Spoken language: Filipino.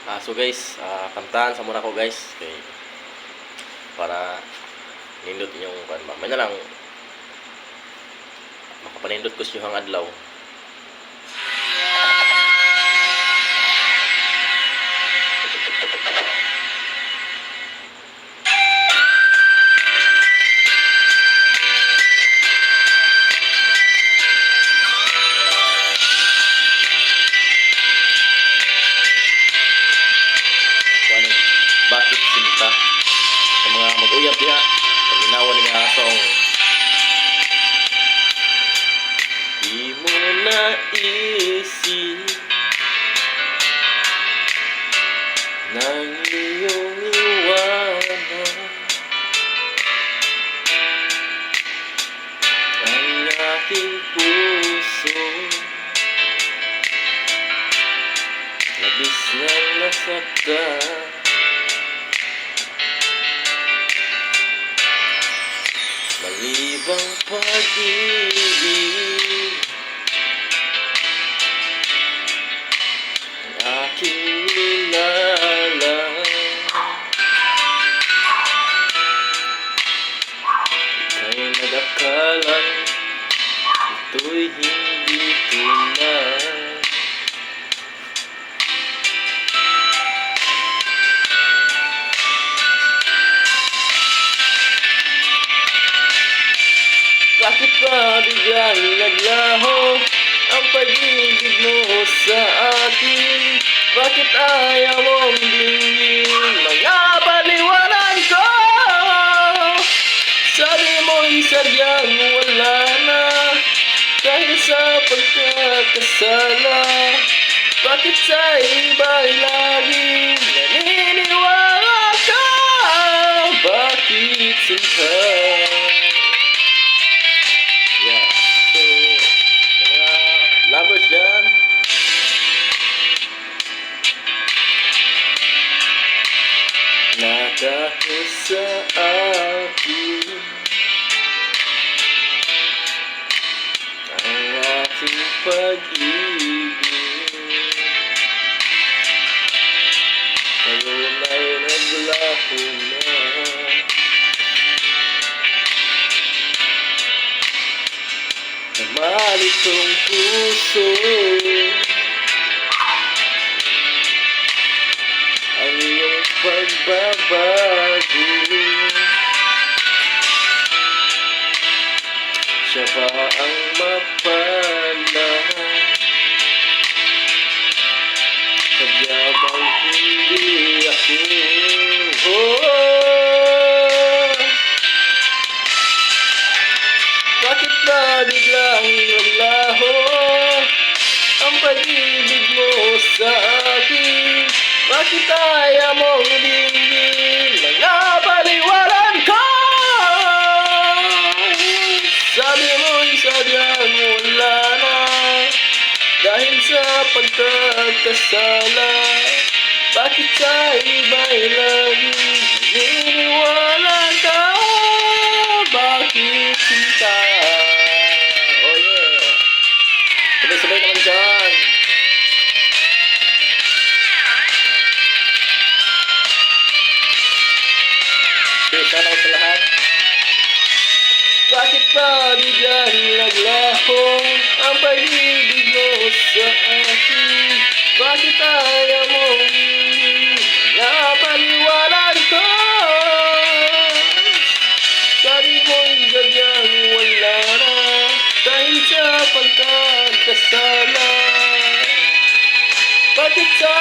So guys, kantahan sa muna ko guys kay para nindot inyong mamay na lang makapanindot ko siyang adlaw. Bakit sinta sa mga mag-uyab diha paminawan ni asong di mo naisip ng iyong iwanan ang aking puso labis na nasaktan. Malibang pag-ibig ang aking nilalang, ika'y nag-akalang ito'y hindi tunay. Bakit ba biglang naglaho ang pag-ibig mo sa akin? Bakit ayaw mong dinggin mga paliwanag ko? Sabi mo'y sadyang wala na dahil sa pagkakasala. Bakit sa iba'y laging naniniwala ka? Bakit sinta? Lovers dyan. Na dahil sa akin ang ating pag-ibig ngayon ay naglaho na. Nagmalitong puso ang iyong pagbabago. Siya ba ang mapala? Sadya bang hindi ako? Bakit ba biglang naglaho ang pag-ibig mo sa akin? Bakit ayaw mong dinggin mga paliwanag ko? Sabi mo'y sadyang wala na dahil sa pagkakasala. Bakit sa iba'y laging naniniwala ka? Bakit sinta? Oh yeah. Sabay-sabay naman dyan. Okay, sana ako sa lahat. Bakit ba biglang naglaho ang pag-ibig mo sa akin? Bakit ayaw mong napaliwanag ko? Sabi mo'y sadyang wala na dahil sa pagkakasala. Bakit sa